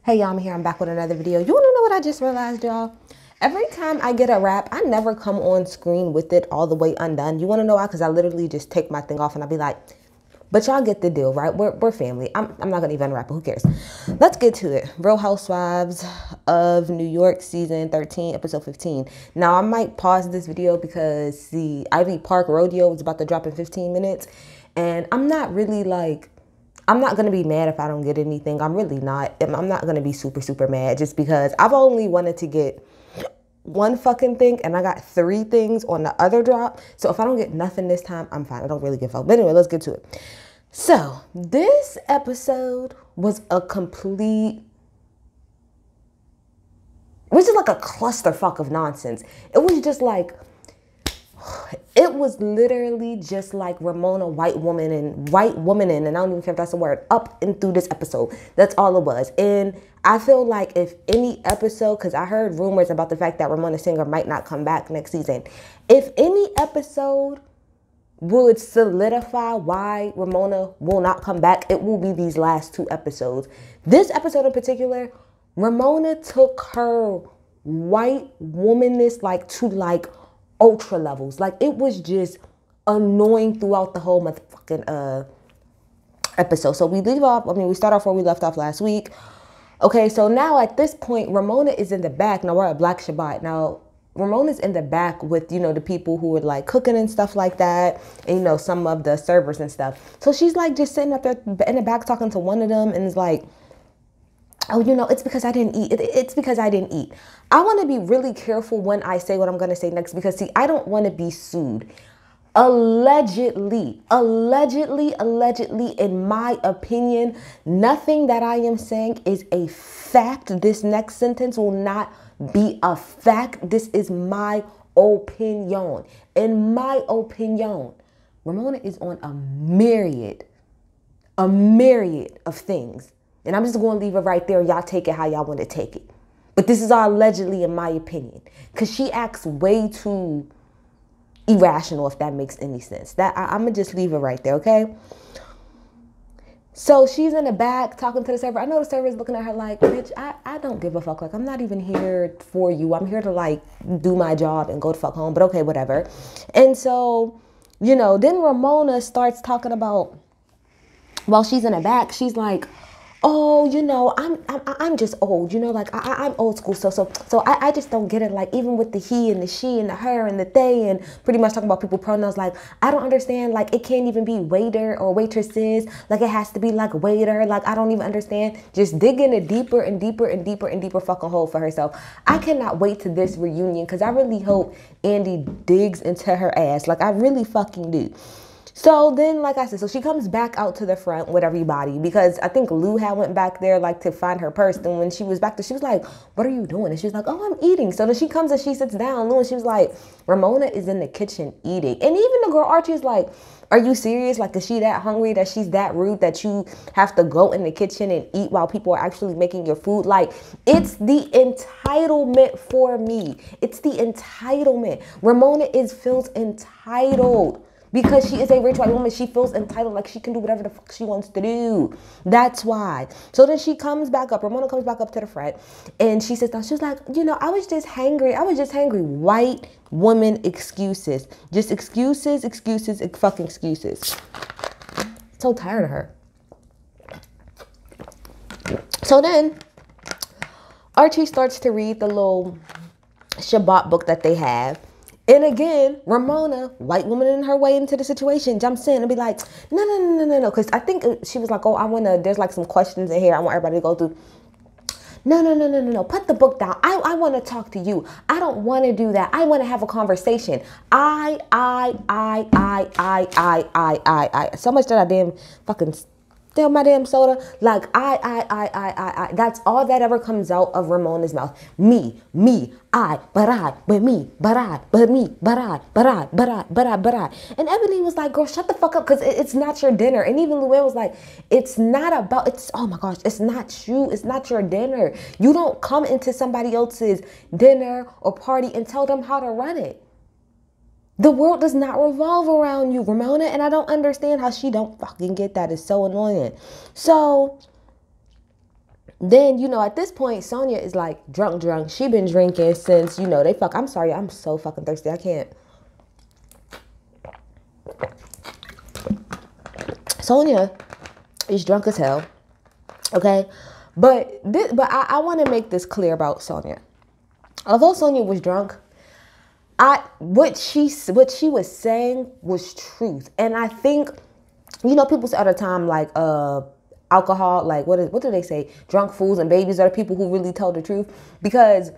Hey y'all, I'm here. I'm back with another video. You want to know what I just realized, y'all? Every time I get a wrap, I never come on screen with it all the way undone. You want to know why? Because I literally just take my thing off and I'll be like, but y'all get the deal, right? We're family. I'm not going to even unwrap it. Who cares? Let's get to it. Real Housewives of New York season 13, episode 15. Now, I might pause this video because the Ivy Park rodeo is about to drop in 15 minutes. And I'm not really like... I'm not going to be mad if I don't get anything. I'm really not. I'm not going to be super mad just because I've only wanted to get one fucking thing and I got 3 things on the other drop. So if I don't get nothing this time, I'm fine. I don't really give a fuck. But anyway, let's get to it. So this episode was a complete... It was just like a clusterfuck of nonsense. It was just like... It was literally just like Ramona white woman and I don't even care if that's a word, up and through this episode. That's all it was. And I feel like if any episode, because I heard rumors about the fact that Ramona Singer might not come back next season. If any episode would solidify why Ramona will not come back, it will be these last 2 episodes. This episode in particular, Ramona took her white womanness to ultra levels. Like, it was just annoying throughout the whole motherfucking episode. So we start off where we left off last week. Okay, so now at this point, Ramona is in the back. Now we're at Black Shabbat. Now Ramona's in the back with, the people who were like cooking and stuff like that. And, some of the servers and stuff. So she's like just sitting up there in the back talking to one of them and is like, oh, it's because I didn't eat. It's because I didn't eat. I want to be really careful when I say what I'm going to say next because, see, I don't want to be sued. Allegedly, in my opinion, nothing that I am saying is a fact. This next sentence will not be a fact. This is my opinion. In my opinion, Ramona is on a myriad of things. And I'm just going to leave it right there. Y'all take it how y'all want to take it. But this is all allegedly, in my opinion. Because she acts way too irrational, if that makes any sense. I'm going to just leave it right there, okay? So she's in the back talking to the server. I know the server is looking at her like, bitch, I don't give a fuck. Like, I'm not even here for you. I'm here to, do my job and go the fuck home. But okay, whatever. And so, then Ramona starts talking about, while she's in the back, she's like, oh, I'm just old, I'm old school. So I just don't get it. Like, even with the he and the she and the her and the they, and pretty much talking about people pronouns, like, I don't understand. Like, it can't even be waiter or waitresses. Like, it has to be like waiter. Like, I don't even understand. Just digging a deeper and deeper fucking hole for herself. I cannot wait to this reunion because I really hope Andy digs into her ass. Like, I really fucking do. So then, like I said, so she comes back out to the front with everybody because I think Lou had went back there to find her purse. And when she was back there, she was like, what are you doing? And she was like, oh, I'm eating. So then she comes and she sits down. Lou, and she was like, Ramona is in the kitchen eating. And even the girl Archie is like, are you serious? Like, is she that hungry that she's that rude that you have to go in the kitchen and eat while people are actually making your food? Like, it's the entitlement for me. It's the entitlement. Ramona feels entitled. Because she is a rich white woman, she feels entitled, like she can do whatever the fuck she wants to do. That's why. So then she comes back up. Ramona comes back up to the front. And she sits down. She was like, I was just hangry. White woman excuses. Just excuses, fucking excuses. So tired of her. So then Archie starts to read the little Shabbat book that they have. And again, Ramona, white woman in her way into the situation, jumps in and be like, no. Because I think she was like, oh, there's some questions in here I want everybody to go through. No. Put the book down. I want to talk to you. I don't want to do that. I want to have a conversation. I. So much that I damn fucking steal my damn soda. Like, I. That's all that ever comes out of Ramona's mouth. Me, I, but me, but I. And Ebony was like, girl, shut the fuck up, because it's not your dinner. And even Luann was like, oh my gosh, it's not you. It's not your dinner. You don't come into somebody else's dinner or party and tell them how to run it. The world does not revolve around you, Ramona, and I don't understand how she don't fucking get that. It's so annoying. So Then, at this point, Sonia is like drunk. She been drinking since, they fuck. I'm sorry. I'm so fucking thirsty. I can't. Sonia is drunk as hell. Okay. But I want to make this clear about Sonia. Although Sonia was drunk, what she was saying was truth. And I think, people say all the time, like, alcohol, like what do they say? Drunk fools and babies are the people who really tell the truth. Because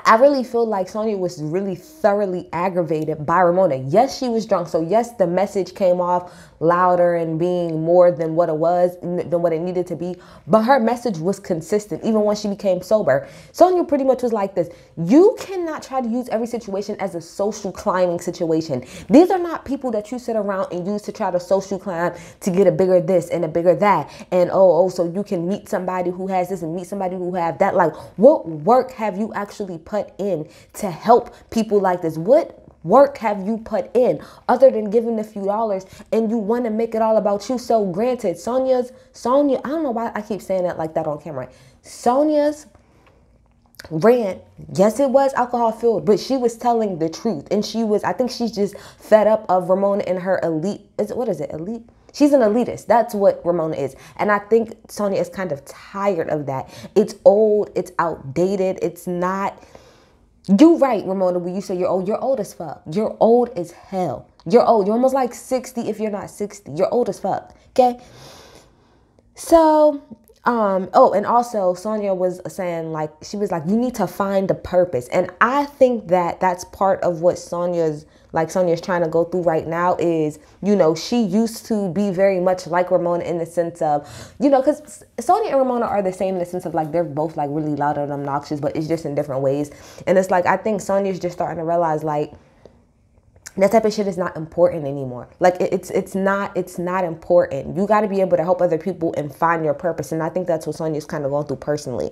I really feel like Sonia was really thoroughly aggravated by Ramona. Yes, she was drunk. So yes, the message came off louder and being more than what it needed to be. But her message was consistent, even when she became sober. Sonia pretty much was like this: you cannot try to use every situation as a social climbing situation. These are not people that you sit around and use to try to social climb to get a bigger this and a bigger that. And so you can meet somebody who has this and meet somebody who have that. Like, what work have you actually put in to help people like this? What work have you put in other than giving a few dollars, and you want to make it all about you? So granted, Sonia, I don't know why I keep saying that like that on camera. Sonia's rant, yes, it was alcohol filled, but she was telling the truth. And I think she's just fed up of Ramona and her elite. What is it? Elite? She's an elitist. That's what Ramona is. And I think Sonia is kind of tired of that. It's old. It's outdated. It's not. You right, Ramona, when you say you're old as fuck. You're old as hell. You're old. You're almost like 60 if you're not 60. You're old as fuck. Okay? So, and also Sonia was saying, like, she was like, you need to find a purpose. And I think that that's part of what Sonia's trying to go through right now is, she used to be very much like Ramona in the sense of, because Sonia and Ramona are the same in the sense of, like, they're both, like, really loud and obnoxious, but it's just in different ways. And it's like, I think Sonia's just starting to realize, like, that type of shit is not important anymore. Like, it's not important. You got to be able to help other people and find your purpose. And I think that's what Sonia's kind of going through personally.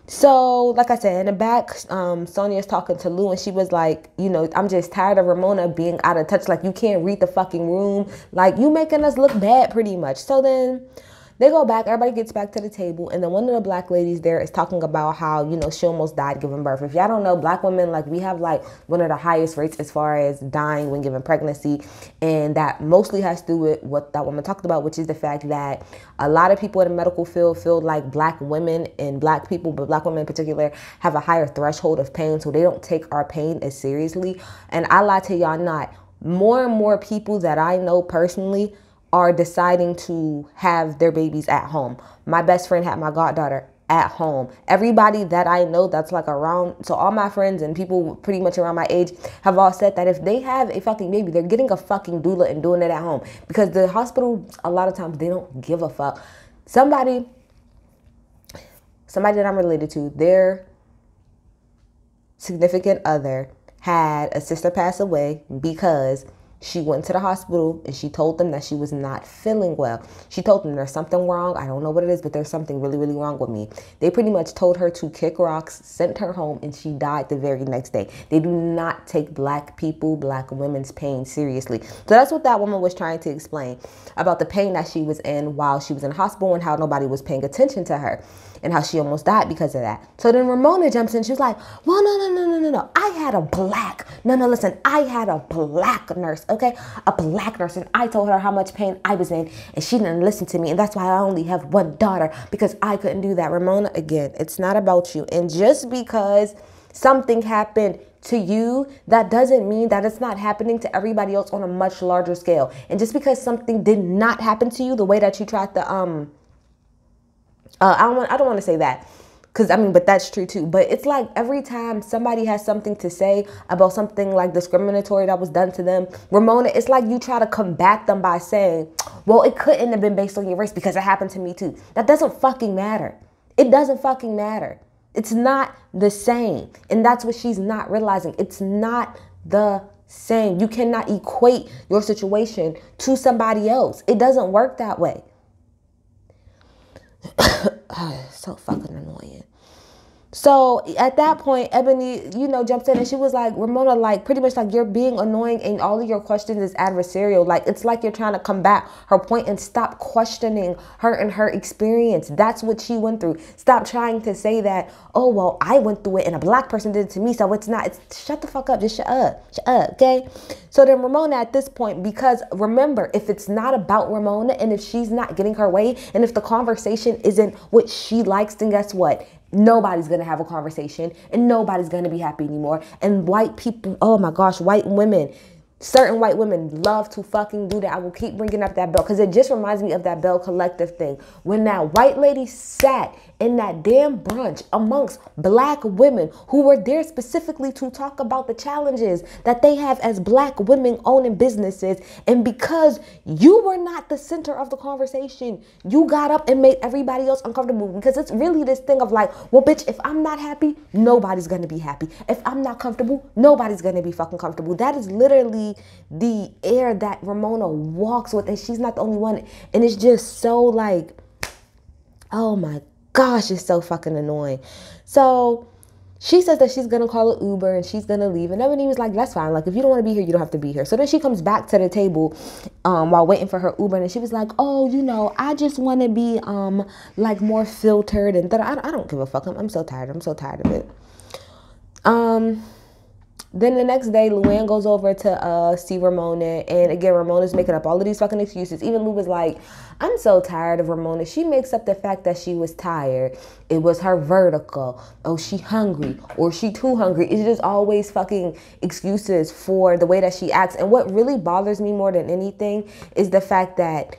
So, like I said, in the back, Sonia's talking to Lou, and she was like, I'm just tired of Ramona being out of touch. Like, you can't read the fucking room. Like, you making us look bad pretty much. So then they go back. Everybody gets back to the table. And then one of the black ladies there is talking about how, she almost died giving birth. If y'all don't know, black women, like, we have, like, one of the highest rates as far as dying when giving pregnancy. And that mostly has to do with what that woman talked about, which is the fact that a lot of people in the medical field feel like black women and black people, but black women in particular, have a higher threshold of pain. So they don't take our pain as seriously. And I lie to y'all not. More and more people that I know personally are deciding to have their babies at home. My best friend had my goddaughter at home. Everybody that I know that's like around, so all my friends and people pretty much around my age have all said that if they have a fucking baby, they're getting a fucking doula and doing it at home. Because the hospital, a lot of times, they don't give a fuck. Somebody that I'm related to, their significant other had a sister pass away because she went to the hospital and she told them that she was not feeling well. She told them there's something wrong. I don't know what it is, but there's something really, really wrong with me. They pretty much told her to kick rocks, sent her home, and she died the very next day. They do not take black people, black women's pain seriously. So that's what that woman was trying to explain about the pain that she was in while she was in the hospital and how nobody was paying attention to her and how she almost died because of that. So then Ramona jumps in. She was like, well, no. I had a black nurse, okay? A black nurse. And I told her how much pain I was in, and she didn't listen to me. And that's why I only have one daughter, because I couldn't do that. Ramona, again, it's not about you. And just because something happened to you, that doesn't mean that it's not happening to everybody else on a much larger scale. And just because something did not happen to you the way that you tried to, I don't want to say that, but that's true too. But it's like every time somebody has something to say about something like discriminatory that was done to them, Ramona, it's like you try to combat them by saying, well, it couldn't have been based on your race because it happened to me too. That doesn't fucking matter. It doesn't fucking matter. It's not the same. And that's what she's not realizing. It's not the same. You cannot equate your situation to somebody else. It doesn't work that way. So fucking annoying. So at that point, Ebony, jumps in and she was like, Ramona, like pretty much like you're being annoying and all of your questions is adversarial. Like it's like you're trying to combat her point and stop questioning her and her experience. That's what she went through. Stop trying to say that, oh, well, I went through it and a black person did it to me. So it's not, shut the fuck up. Just shut up. Shut up. Okay. So then Ramona at this point, because remember, if it's not about Ramona and if she's not getting her way and if the conversation isn't what she likes, then guess what? Nobody's going to have a conversation and nobody's going to be happy anymore. And white people, oh my gosh, white women, certain white women love to fucking do that. I will keep bringing up that Bell because it just reminds me of that Bell Collective thing. When that white lady sat in that damn brunch amongst black women who were there specifically to talk about the challenges that they have as black women owning businesses. And because you were not the center of the conversation, you got up and made everybody else uncomfortable because it's really this thing of like, well, bitch, if I'm not happy, nobody's going to be happy. If I'm not comfortable, nobody's going to be fucking comfortable. That is literally the air that Ramona walks with, and she's not the only one. And it's just so like, oh my gosh, it's so fucking annoying. So she says that she's going to call an Uber and she's going to leave. And Ebony was like, that's fine. Like, if you don't want to be here, you don't have to be here. So then she comes back to the table while waiting for her Uber. And she was like, oh, I just want to be like more filtered. And I don't give a fuck. I'm so tired. I'm so tired of it. Then the next day, Luann goes over to see Ramona. And again, Ramona's making up all of these fucking excuses. Even Lou was like, I'm so tired of Ramona. She makes up the fact that she was tired. It was her vertical. Oh, she hungry. Or she too hungry. It's just always fucking excuses for the way that she acts. And what really bothers me more than anything is the fact that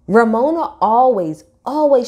Ramona always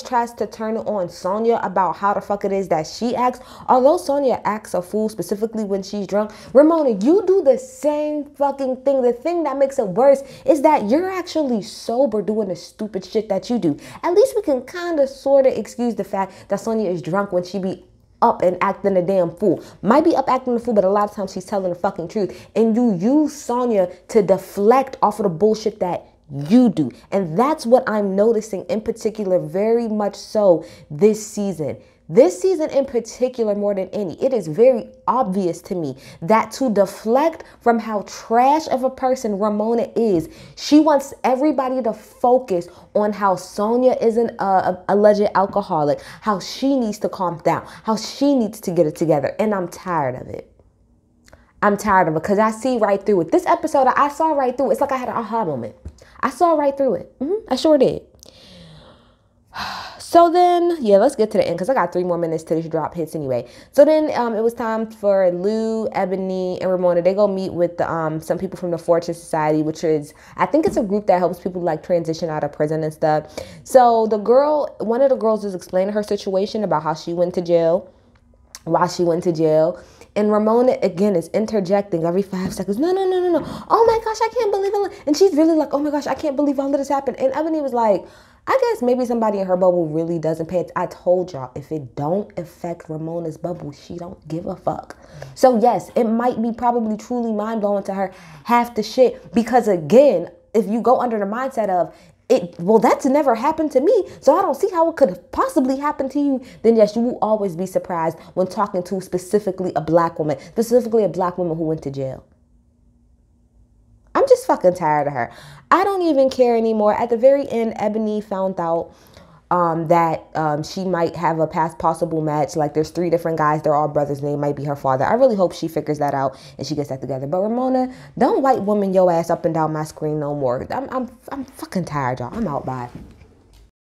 tries to turn it on Sonya about how the fuck it is that she acts. Although Sonya acts a fool specifically when she's drunk, Ramona, you do the same fucking thing. The thing that makes it worse is that you're actually sober doing the stupid shit that you do. At least we can kind of sort of excuse the fact that Sonya is drunk when she be up and acting a damn fool. Might be up acting a fool, but a lot of times she's telling the fucking truth. And you use Sonya to deflect off of the bullshit that you do. And that's what I'm noticing in particular, very much so this season. This season in particular, more than any, it is very obvious to me that to deflect from how trash of a person Ramona is, she wants everybody to focus on how Sonya is an alleged alcoholic, how she needs to calm down, how she needs to get it together. And I'm tired of it. I'm tired of it because I see right through it. This episode, I saw right through it. It's like I had an aha moment. I saw right through it. I sure did. So then, yeah, let's get to the end because I got 3 more minutes to this drop hits anyway. So then it was time for Lou, Ebony, and Ramona. They go meet with some people from the Fortune Society, which is, I think it's a group that helps people like transition out of prison and stuff. So one of the girls is explaining her situation about how she went to jail, why she went to jail. And Ramona, again, is interjecting every 5 seconds. No. Oh my gosh, I can't believe it. And she's really like, oh my gosh, I can't believe all of this happened. And Ebony was like, I guess maybe somebody in her bubble really doesn't pay it. I told y'all, if it don't affect Ramona's bubble, she don't give a fuck. So yes, it might be probably truly mind-blowing to her, half the shit. Because again, if you go under the mindset of, well, that's never happened to me, so I don't see how it could possibly happen to you, then yes, you will always be surprised when talking to specifically a black woman who went to jail. I'm just fucking tired of her. I don't even care anymore. At the very end, Ebony found out that she might have a past possible match. Like there's 3 different guys. They're all brothers and they might be her father. I really hope she figures that out and she gets that together. But Ramona, don't white woman your ass up and down my screen no more. I'm fucking tired, y'all. I'm out. Bye.